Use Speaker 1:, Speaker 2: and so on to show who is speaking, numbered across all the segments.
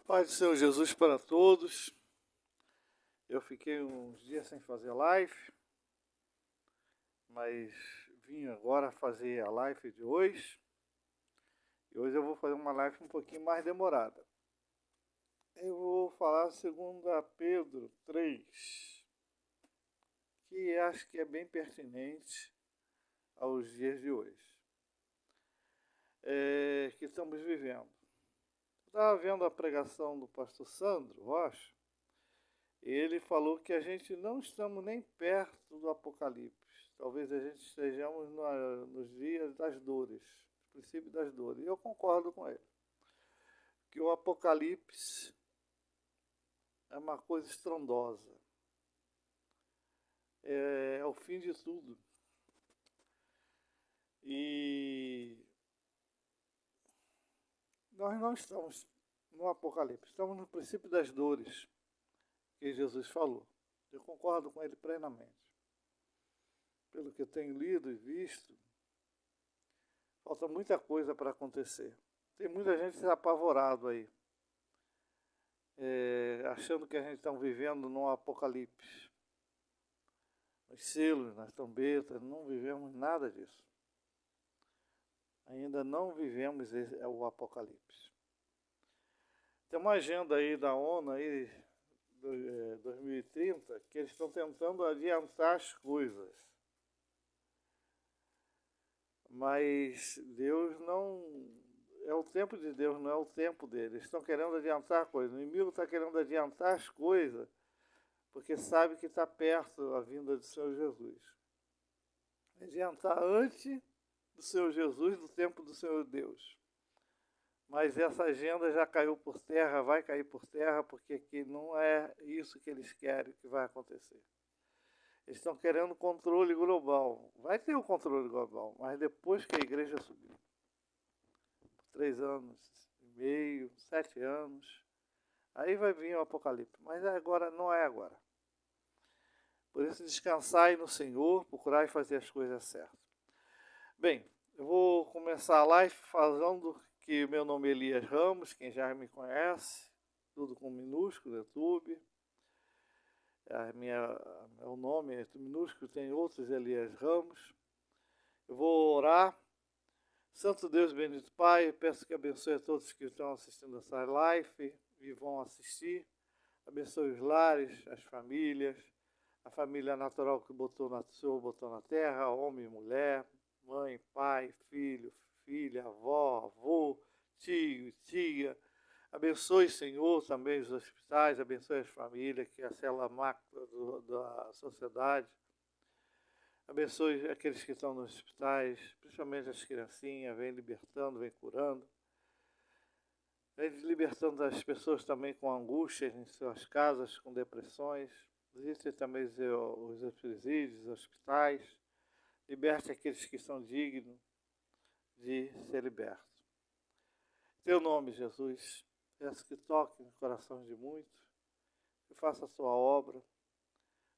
Speaker 1: Paz do Senhor Jesus para todos. Eu fiquei uns dias sem fazer live, mas vim agora fazer a live de hoje. E hoje eu vou fazer uma live um pouquinho mais demorada. Eu vou falar 2 Pedro 3, que acho que é bem pertinente aos dias de hoje, que estamos vivendo. Eu estava vendo a pregação do pastor Sandro Rocha. Ele falou que a gente não estamos nem perto do Apocalipse. Talvez a gente estejamos nos dias das dores, no princípio das dores. E eu concordo com ele. Que o Apocalipse é uma coisa estrondosa. É o fim de tudo. E nós não estamos no Apocalipse, estamos no princípio das dores que Jesus falou. Eu concordo com ele plenamente. Pelo que eu tenho lido e visto, falta muita coisa para acontecer. Tem muita gente apavorado aí, achando que a gente está vivendo num apocalipse. Os selos, nas trombetas, não vivemos nada disso. Ainda não vivemos o apocalipse. Tem uma agenda aí da ONU aí, 2030, que eles estão tentando adiantar as coisas. Mas Deus não... É o tempo de Deus, não é o tempo dele. Eles estão querendo adiantar coisas. O inimigo está querendo adiantar as coisas, porque sabe que está perto a vinda do Senhor Jesus. Adiantar antes do Senhor Jesus, do tempo do Senhor Deus. Mas essa agenda já caiu por terra, vai cair por terra, porque aqui não é isso que eles querem que vai acontecer. Eles estão querendo controle global. Vai ter o controle global, mas depois que a igreja subir. 3 anos e meio, 7 anos. Aí vai vir o Apocalipse. Mas agora não é agora. Por isso, descansai no Senhor, procurai fazer as coisas certas. Bem, eu vou começar a live falando que meu nome é Elias Ramos, quem já me conhece, tudo com minúsculo, YouTube. Meu nome é minúsculo, tem outros Elias Ramos. Eu vou orar. Santo Deus, bendito Pai, peço que abençoe a todos que estão assistindo essa live e vão assistir. Abençoe os lares, as famílias, a família natural que o Senhor botou na terra, homem e mulher, mãe, pai, filho, filha, avó, avô, tio, tia. Abençoe, Senhor, também os hospitais, abençoe as famílias, que é a célula macro da sociedade. Abençoe aqueles que estão nos hospitais, principalmente as criancinhas, vem libertando, vem curando. Vem libertando as pessoas também com angústias em suas casas, com depressões. Existem também os presídios, os hospitais. Liberte aqueles que são dignos de ser libertos. Teu nome, Jesus, peço que toque no coração de muitos, que faça a sua obra,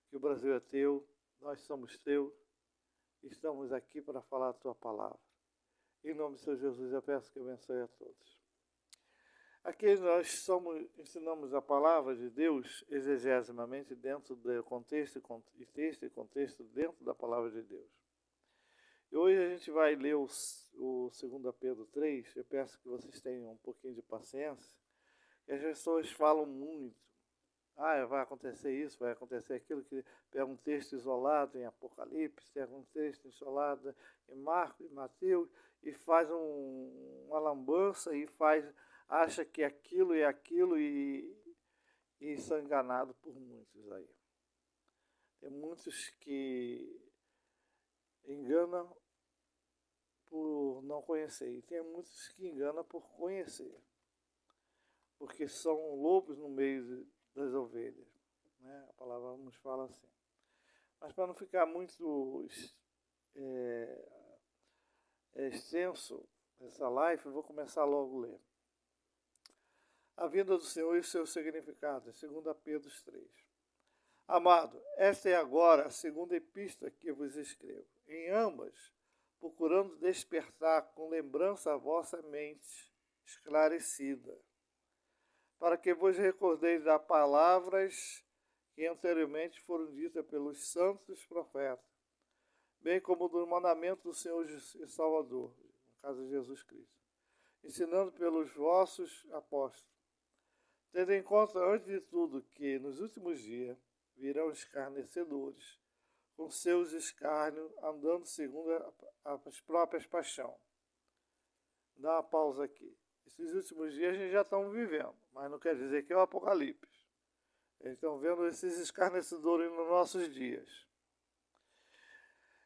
Speaker 1: que o Brasil é teu, nós somos teus, e estamos aqui para falar a tua palavra. Em nome do Senhor Jesus, eu peço que abençoe a todos. Aqui nós ensinamos a palavra de Deus exegesimamente dentro do contexto e texto e contexto dentro da palavra de Deus. E hoje a gente vai ler o 2 Pedro 3. Eu peço que vocês tenham um pouquinho de paciência. E as pessoas falam muito. Vai acontecer isso, vai acontecer aquilo, que pega um texto isolado em Apocalipse, pega um texto isolado em Marcos e Mateus, e faz uma lambança e acha que aquilo é aquilo e são enganados por muitos aí. Tem muitos que enganam por não conhecer, e tem muitos que enganam por conhecer, porque são lobos no meio das ovelhas, né? A palavra nos fala assim. Mas para não ficar muito extenso essa live, eu vou começar logo a ler. A vinda do Senhor e o seu significado, 2 Pedro 3. Amado, esta é agora a segunda epístola que vos escrevo. Em ambas, procurando despertar com lembrança a vossa mente esclarecida, para que vos recordeis das palavras que anteriormente foram ditas pelos santos profetas, bem como do mandamento do Senhor e Salvador, no caso de Jesus Cristo, ensinando pelos vossos apóstolos. Tendo em conta, antes de tudo, que nos últimos dias virão escarnecedores, com seus escárnios, andando segundo as próprias paixões. Dá uma pausa aqui. Esses últimos dias a gente já estamos vivendo, mas não quer dizer que é o Apocalipse. Eles estão vendo esses escarnecedores nos nossos dias.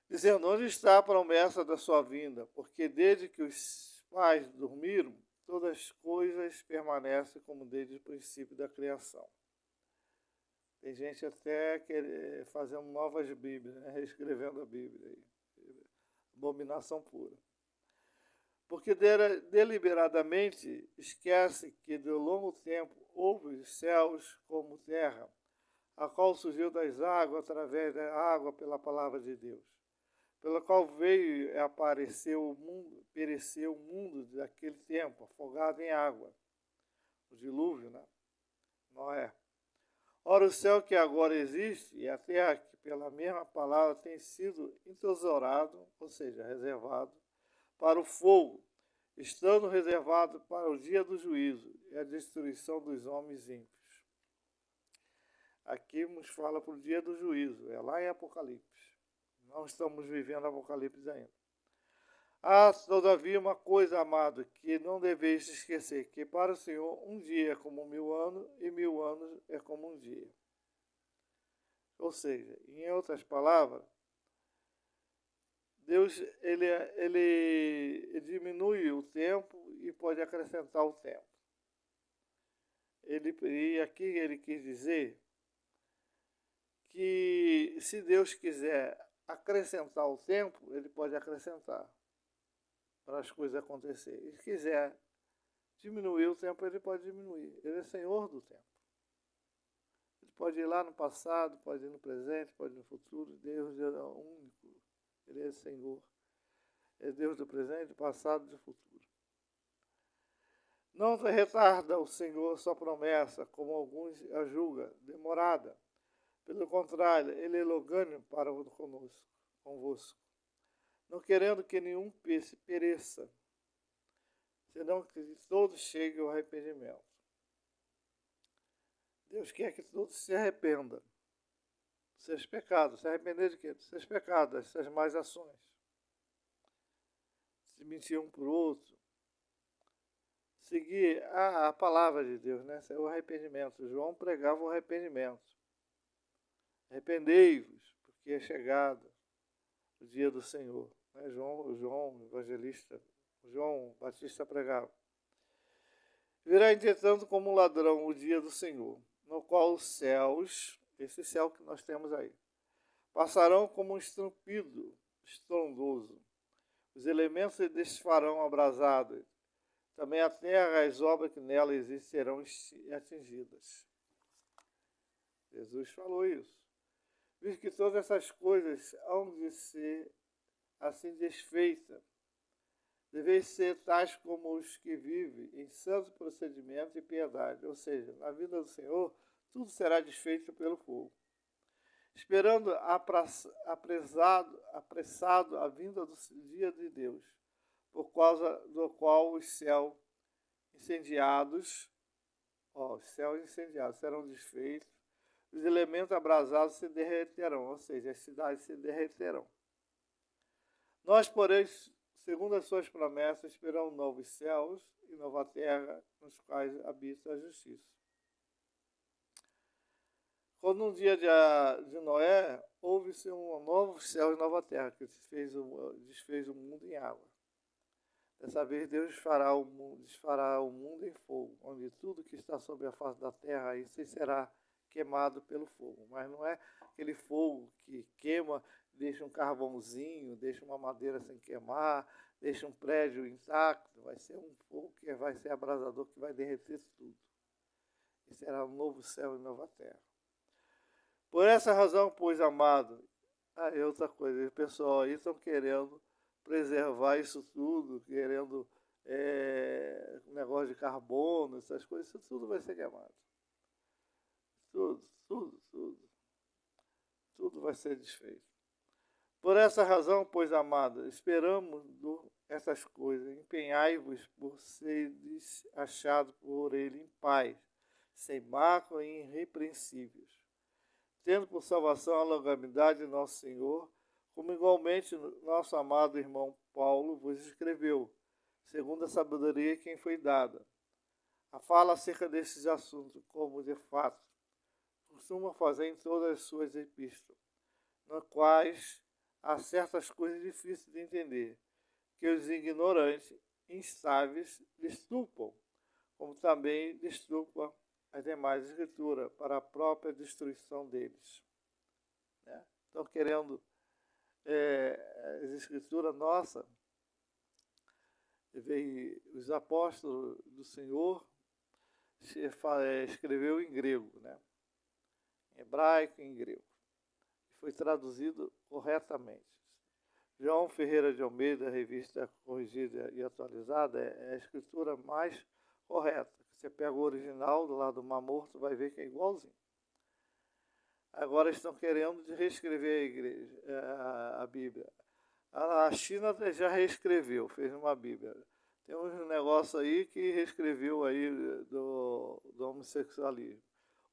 Speaker 1: Dizendo, onde está a promessa da sua vinda? Porque desde que os pais dormiram, todas as coisas permanecem como desde o princípio da criação. Tem gente até fazendo novas Bíblias, né? Reescrevendo a Bíblia. Aí. Abominação pura. Porque deliberadamente esquece que de longo tempo houve os céus como terra, a qual surgiu das águas através da água pela palavra de Deus, pela qual veio e apareceu o mundo, pereceu o mundo daquele tempo, afogado em água. O dilúvio, né? Noé. Ora, o céu que agora existe e a terra que pela mesma palavra tem sido entesourado, ou seja, reservado, para o fogo, estando reservado para o dia do juízo e a destruição dos homens ímpios. Aqui nos fala para o dia do juízo, é lá em Apocalipse. Não estamos vivendo Apocalipse ainda. Há, todavia, uma coisa, amado, que não deveis esquecer, que para o Senhor um dia é como 1000 anos e 1000 anos é como um dia. Ou seja, em outras palavras, Deus ele diminui o tempo e pode acrescentar o tempo. E aqui ele quis dizer que se Deus quiser acrescentar o tempo, ele pode acrescentar para as coisas acontecerem. E se quiser diminuir o tempo, ele pode diminuir. Ele é Senhor do tempo. Ele pode ir lá no passado, pode ir no presente, pode ir no futuro. Deus é único. Ele é Senhor. É Deus do presente, do passado e do futuro. Não retarda o Senhor sua promessa, como alguns a julgam, demorada. Pelo contrário, ele é longânimo para convosco, não querendo que nenhum pereça, senão que todos cheguem ao arrependimento. Deus quer que todos se arrependam dos seus pecados. Se arrepender de quê? Dos seus pecados, das suas más ações. Se mentir um para o outro. Seguir a palavra de Deus, né? Esse é o arrependimento. João pregava o arrependimento. Arrependei-vos, porque é chegado o dia do Senhor. Né? João evangelista, João Batista pregava. Virá, entretanto, como um ladrão o dia do Senhor, no qual os céus, esse céu que nós temos aí, passarão como um estampido estrondoso. Os elementos se desfarão abrasados. Também a terra e as obras que nela existem serão atingidas. Jesus falou isso. Visto que todas essas coisas hão de ser assim desfeitas, deveis ser tais como os que vivem em santo procedimento e piedade. Ou seja, na vida do Senhor, tudo será desfeito pelo fogo. Esperando apressado a vinda do dia de Deus, por causa do qual os céus incendiados serão desfeitos, os elementos abrasados se derreterão, ou seja, as cidades se derreterão. Nós, porém, segundo as suas promessas, esperamos novos céus e nova terra, nos quais habita a justiça. Quando no dia de Noé, houve-se um novo céu e nova terra, que desfez o mundo em água. Dessa vez Deus desfará o mundo em fogo, onde tudo que está sobre a face da terra aí será queimado pelo fogo. Mas não é aquele fogo que queima, deixa um carvãozinho, deixa uma madeira sem queimar, deixa um prédio intacto. Vai ser um fogo que vai ser abrasador, que vai derreter tudo. E será um novo céu e nova terra. Por essa razão, pois, amado, aí outra coisa, o pessoal aí estão querendo preservar isso tudo, querendo negócio de carbono, essas coisas, isso tudo vai ser queimado. Tudo vai ser desfeito. Por essa razão, pois, amados, esperamos essas coisas. Empenhai-vos por seres achados por ele em paz, sem mácula e irrepreensíveis, tendo por salvação a longanimidade de nosso Senhor, como igualmente nosso amado irmão Paulo vos escreveu, segundo a sabedoria quem foi dada. A fala acerca desses assuntos, como de fato costuma fazer em todas as suas epístolas, nas quais há certas coisas difíceis de entender, que os ignorantes, instáveis, destrupam, como também destrupam as demais escrituras, para a própria destruição deles. Né? Estão querendo as escrituras nossas, os apóstolos do Senhor escreveu em grego, né? Em hebraico e em grego. Foi traduzido corretamente. João Ferreira de Almeida, revista corrigida e atualizada, é a escritura mais correta. Você pega o original do lado do Mar Morto, vai ver que é igualzinho. Agora estão querendo reescrever a Bíblia. A China já reescreveu, fez uma Bíblia. Tem um negócio aí que reescreveu aí do homossexualismo.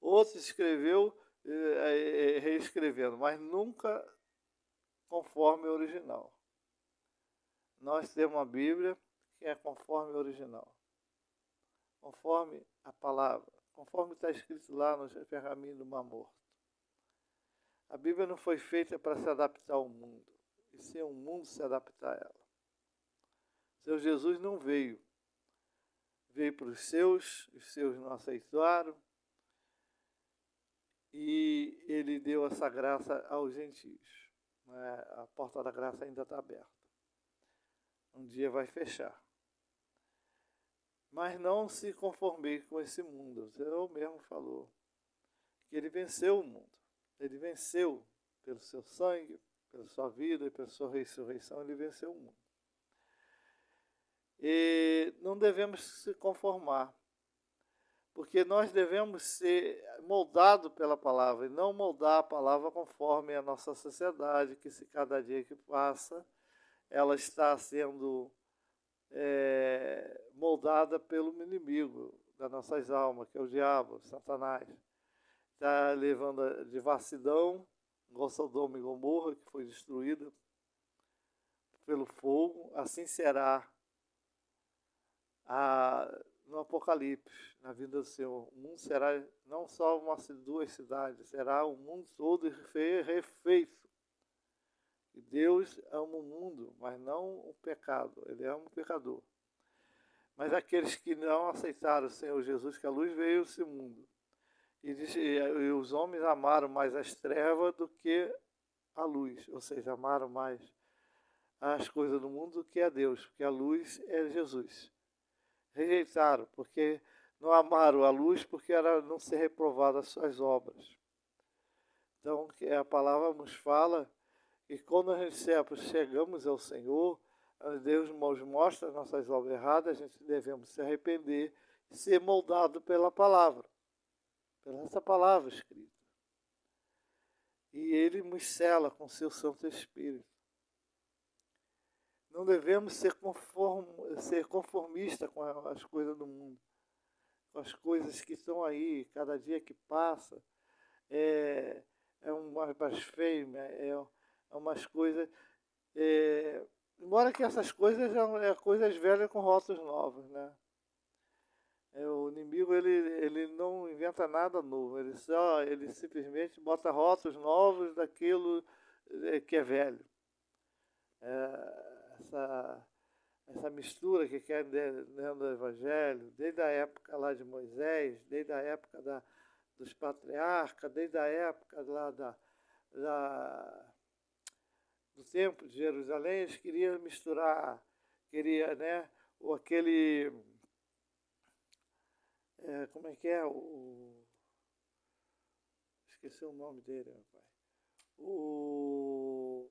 Speaker 1: Outro escreveu reescrevendo, mas nunca conforme o original. Nós temos uma Bíblia que é conforme o original, conforme a palavra, conforme está escrito lá no pergaminho do Mar Morto. A Bíblia não foi feita para se adaptar ao mundo, e sim o mundo se adaptar a ela. Seu Jesus não veio. Veio para os seus não aceitaram, e ele deu essa graça aos gentios. A porta da graça ainda está aberta. Um dia vai fechar. Mas não se conformei com esse mundo. O Senhor mesmo falou que ele venceu o mundo. Ele venceu pelo seu sangue, pela sua vida e pela sua ressurreição, ele venceu o mundo. E não devemos se conformar, porque nós devemos ser moldados pela palavra, e não moldar a palavra conforme a nossa sociedade, que se cada dia que passa, ela está sendo moldada pelo inimigo das nossas almas, que é o diabo, Satanás. Está levando a devassidão, igual Sodoma e Gomorra, que foi destruída pelo fogo, assim será no Apocalipse, na vida do Senhor. O mundo será não só duas cidades, será o mundo todo refeito. E Deus ama o mundo, mas não o pecado. Ele ama o pecador. Mas aqueles que não aceitaram o Senhor Jesus, que a luz veio a esse mundo. E os homens amaram mais as trevas do que a luz. Ou seja, amaram mais as coisas do mundo do que a Deus. Porque a luz é Jesus. Rejeitaram, porque não amaram a luz, porque era não ser reprovada as suas obras. Então, a palavra nos fala que quando a gente chegamos ao Senhor, Deus nos mostra as nossas obras erradas, a gente devemos se arrepender e ser moldado pela palavra, pela essa palavra escrita. E Ele nos sela com seu Santo Espírito. Não devemos ser conformistas com as coisas do mundo, com as coisas que estão aí, cada dia que passa, é uma blasfêmia, é umas coisas... embora que essas coisas são coisas velhas com rótulos novos, né? O inimigo ele não inventa nada novo, ele simplesmente bota rótulos novos daquilo que é velho. Essa mistura que quer dentro do Evangelho, desde a época lá de Moisés, desde a época dos patriarcas, desde a época lá do Templo de Jerusalém, eles queriam misturar, né, ou aquele, como é que é, esqueci o nome dele, meu pai, o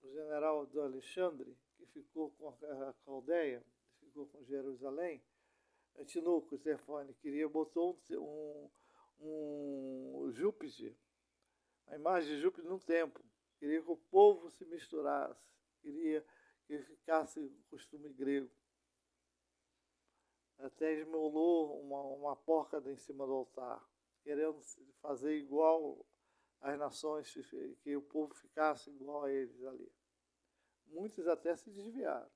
Speaker 1: general do Alexandre, que ficou com a Caldeia, ficou com Jerusalém, Antíoco Epífanes botou um Júpiter, a imagem de Júpiter num templo. Queria que o povo se misturasse, queria que ficasse costume grego. Até esmolou uma porca em cima do altar, querendo fazer igual às nações, que o povo ficasse igual a eles ali. Muitos até se desviaram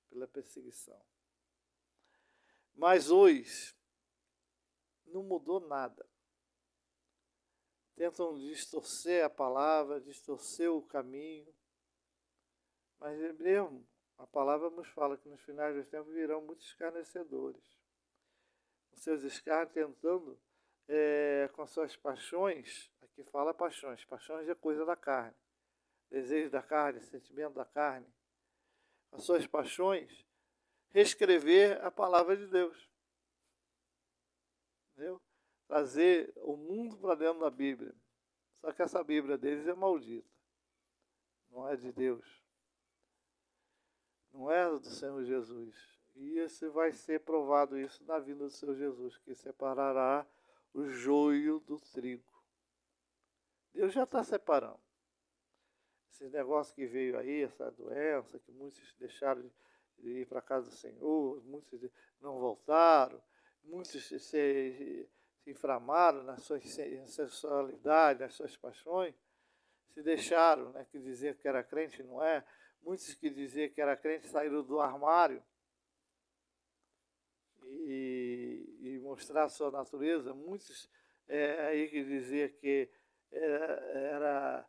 Speaker 1: pela perseguição. Mas hoje não mudou nada. Tentam distorcer a palavra, distorcer o caminho. Mas mesmo a palavra nos fala que nos finais dos tempos virão muitos escarnecedores. Com seus escárnios, tentando, com suas paixões, aqui fala paixões, paixões é coisa da carne, desejo da carne, sentimento da carne, as suas paixões, reescrever a palavra de Deus. Entendeu? Trazer o mundo para dentro da Bíblia. Só que essa Bíblia deles é maldita. Não é de Deus. Não é do Senhor Jesus. E isso vai ser provado isso na vinda do Senhor Jesus, que separará o joio do trigo. Deus já está separando. Esse negócio que veio aí, essa doença, que muitos deixaram de ir para a casa do Senhor, muitos não voltaram, muitos se inflamaram na sua sensualidade, nas suas paixões, se deixaram, né, que diziam que era crente, não é? Muitos que diziam que era crente saíram do armário e mostrar a sua natureza. Muitos aí que diziam que era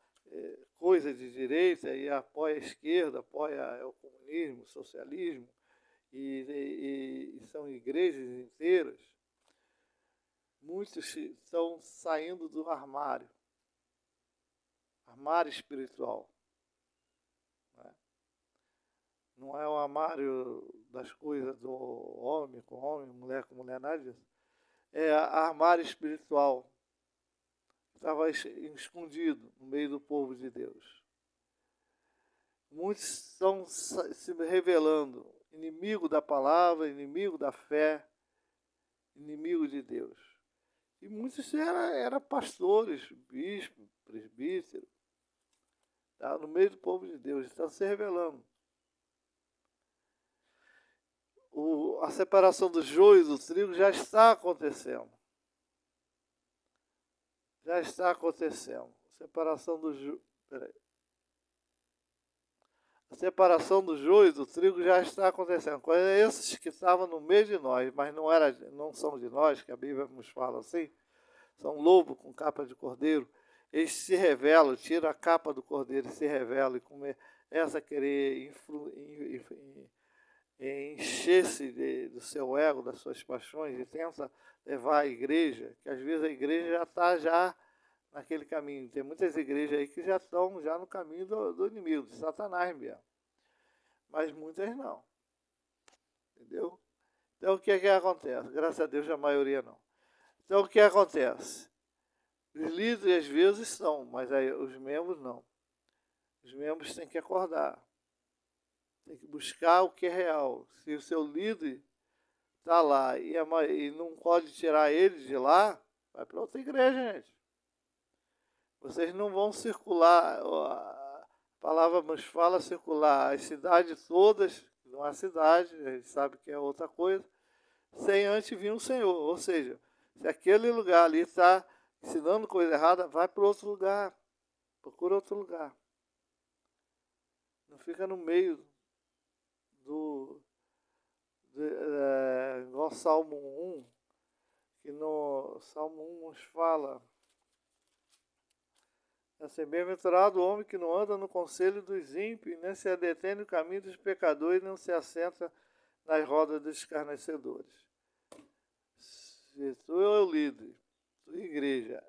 Speaker 1: coisa de direita e apoia a esquerda, apoia o comunismo, o socialismo, e são igrejas inteiras. Muitos estão saindo do armário espiritual. Não é o armário das coisas do homem com homem, mulher com mulher, nada disso. É armário espiritual. Estava escondido no meio do povo de Deus. Muitos estão se revelando inimigo da palavra, inimigo da fé, inimigo de Deus. E muitos eram pastores, bispos, presbíteros, tá? No meio do povo de Deus, estão se revelando. A separação do joio e do trigo já está acontecendo. Já está acontecendo. Separação do joio. A separação do joio e do trigo já está acontecendo. Com esses que estavam no meio de nós, mas não são de nós, que a Bíblia nos fala assim, são lobo com capa de cordeiro, eles se revelam, tiram a capa do cordeiro e se revelam, e começam a querer encher-se do seu ego, das suas paixões, e tenta levar a igreja, que às vezes a igreja já está naquele caminho. Tem muitas igrejas aí que já estão no caminho do inimigo, de Satanás mesmo. Mas muitas não. Entendeu? Então o que acontece? Graças a Deus a maioria não. Então o que acontece? Os líderes às vezes são, mas aí os membros não. Os membros têm que acordar. Tem que buscar o que é real. Se o seu líder está lá e não pode tirar ele de lá, vai para outra igreja, gente. Vocês não vão circular, a palavra nos fala circular as cidades todas, não é cidade, a gente sabe que é outra coisa, sem antes vir um Senhor. Ou seja, se aquele lugar ali está ensinando coisa errada, vai para outro lugar, procura outro lugar. Não fica no meio igual Salmo 1, que no Salmo 1 nos fala assim: bem-aventurado o homem que não anda no conselho dos ímpios, nem se detém no caminho dos pecadores, não se assenta nas rodas dos escarnecedores. Se tu é o líder, tua igreja,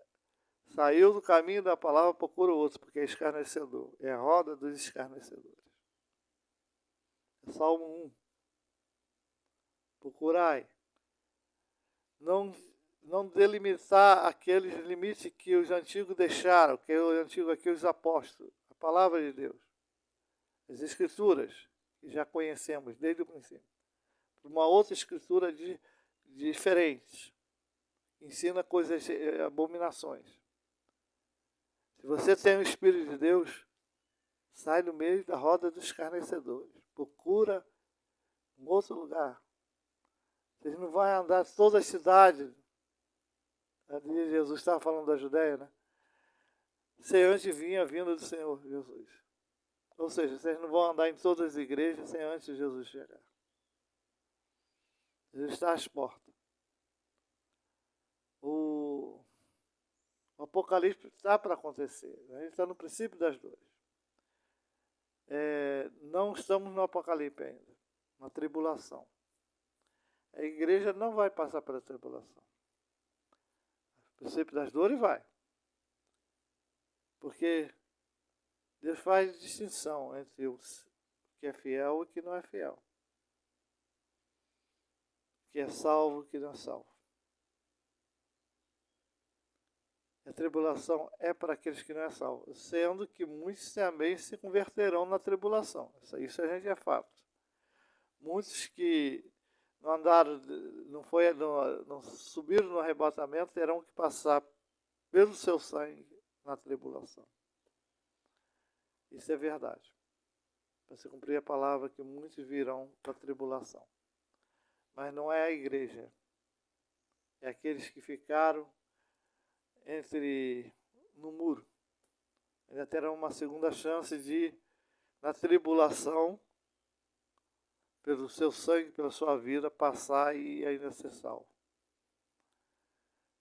Speaker 1: saiu do caminho da palavra, procura outro, porque é escarnecedor. É a roda dos escarnecedores. É Salmo 1. Procurai. Não delimitar aqueles limites que os antigos deixaram, que os antigos aqui, os apóstolos, a palavra de Deus, as escrituras, que já conhecemos desde o princípio. uma outra escritura diferente. Ensina coisas, abominações. Se você tem o Espírito de Deus, sai do meio da roda dos escarnecedores. Procura um outro lugar. Vocês não vão andar toda a cidade. Ali Jesus estava falando da Judéia, né? Sem antes vir a vinda do Senhor Jesus. Ou seja, vocês não vão andar em todas as igrejas sem antes Jesus chegar. Jesus está às portas. O Apocalipse está para acontecer. A gente está no princípio das dores. Não estamos no Apocalipse ainda, na tribulação. A igreja não vai passar pela tribulação. O princípio das dores vai. Porque Deus faz distinção entre o que é fiel e o que não é fiel. O que é salvo e o que não é salvo. A tribulação é para aqueles que não é salvo, sendo que muitos também se converterão na tribulação. Isso a gente é fato. Muitos que não andaram, não subiram no arrebatamento, terão que passar pelo seu sangue na tribulação. Isso é verdade. Para se cumprir a palavra que muitos virão para a tribulação. Mas não é a igreja. É aqueles que ficaram no muro. Ainda terão uma segunda chance de, na tribulação, pelo seu sangue, pela sua vida, passar e ainda ser salvo.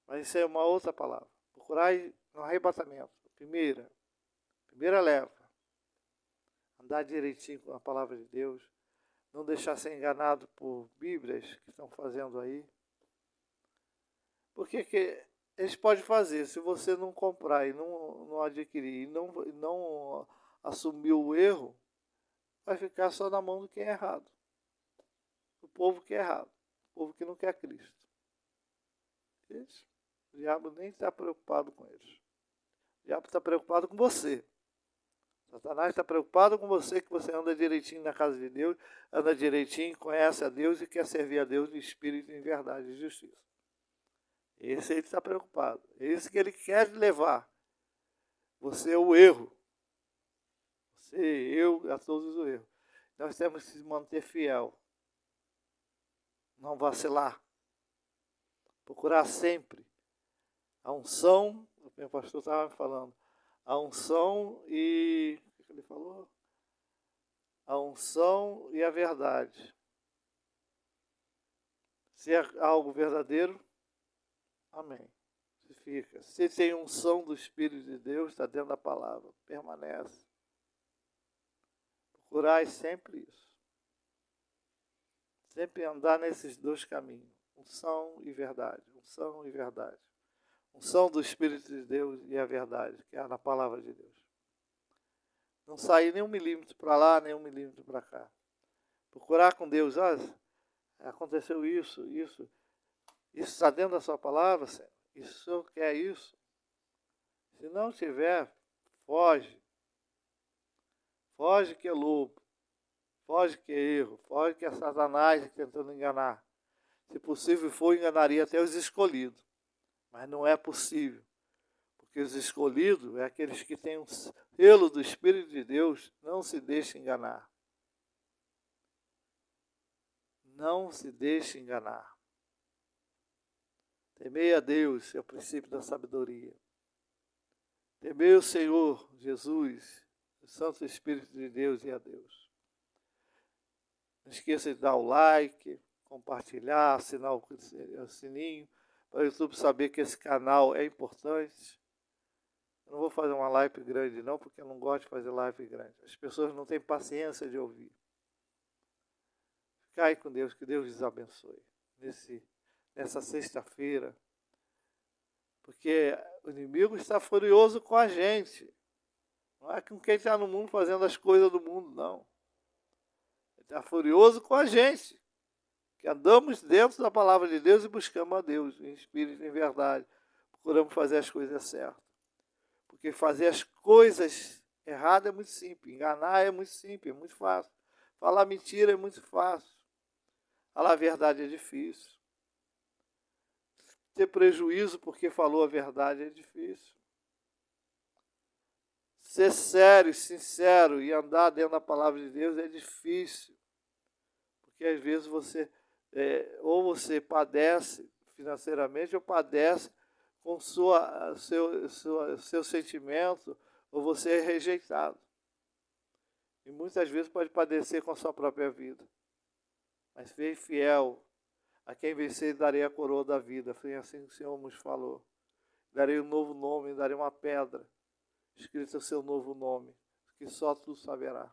Speaker 1: Mas isso é uma outra palavra. Procurai no arrebatamento. Primeira leva. Andar direitinho com a palavra de Deus. Não deixar ser enganado por bíblias que estão fazendo aí. Porque que eles podem fazer, se você não comprar e não adquirir e não assumir o erro, vai ficar só na mão do que é errado. O povo que é errado. O povo que não quer Cristo. Isso. O diabo nem está preocupado com eles. O diabo está preocupado com você. Satanás está preocupado com você, que você anda direitinho na casa de Deus, anda direitinho, conhece a Deus e quer servir a Deus de espírito, em verdade e justiça. Esse ele está preocupado. É isso que ele quer levar. Você é o erro. Você, eu, a todos o erro. Nós temos que se manter fiel. Não vacilar. Procurar sempre a unção. O meu pastor estava me falando. A unção e... O que ele falou? A unção e a verdade. Se é algo verdadeiro, amém. Se fica. Se tem unção do Espírito de Deus, está dentro da palavra. Permanece. Procurai sempre isso. Sempre andar nesses dois caminhos. Unção e verdade. Unção e verdade. Unção do Espírito de Deus e a verdade, que é na palavra de Deus. Não sair nem 1 milímetro para lá, nem 1 milímetro para cá. Procurar com Deus, aconteceu isso. Isso está dentro da sua palavra, Senhor? Isso o Senhor quer isso? Se não tiver, foge. Foge que é lobo. Foge que é erro. Foge que é Satanás tentando enganar. Se possível for, enganaria até os escolhidos. Mas não é possível. Porque os escolhidos é aqueles que têm um selo do Espírito de Deus. Não se deixe enganar. Não se deixe enganar. Temei a Deus, é o princípio da sabedoria. Temei o Senhor Jesus, o Santo Espírito de Deus e a Deus. Não esqueça de dar o like, compartilhar, assinar o sininho, para o YouTube saber que esse canal é importante. Eu não vou fazer uma live grande não, porque eu não gosto de fazer live grande. As pessoas não têm paciência de ouvir. Fique com Deus, que Deus lhes abençoe. Nessa sexta-feira. Porque o inimigo está furioso com a gente. Não é com quem está no mundo fazendo as coisas do mundo, não. Ele está furioso com a gente. Que andamos dentro da palavra de Deus e buscamos a Deus, em espírito e em verdade. Procuramos fazer as coisas certas. Porque fazer as coisas erradas é muito simples. Enganar é muito simples, é muito fácil. Falar mentira é muito fácil. Falar a verdade é difícil. Ter prejuízo porque falou a verdade é difícil. Ser sério, sincero e andar dentro da palavra de Deus é difícil. Porque às vezes ou você padece financeiramente ou padece com seu sentimento, ou você é rejeitado. E muitas vezes pode padecer com a sua própria vida. Mas fez fiel. A quem vencer darei a coroa da vida. Foi assim que o Senhor nos falou. Darei um novo nome, darei uma pedra escrita o seu novo nome, que só tu saberá.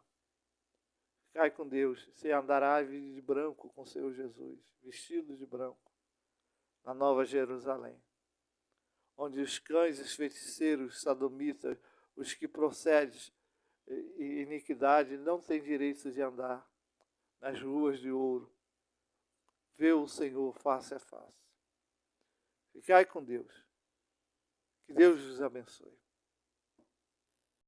Speaker 1: Cai com Deus, você andará de branco com o Senhor Jesus, vestido de branco, na Nova Jerusalém, onde os cães, os feiticeiros, os sodomitas, os que procedem e iniquidade não têm direito de andar nas ruas de ouro. Vê o Senhor face a face. Ficai com Deus. Que Deus os abençoe.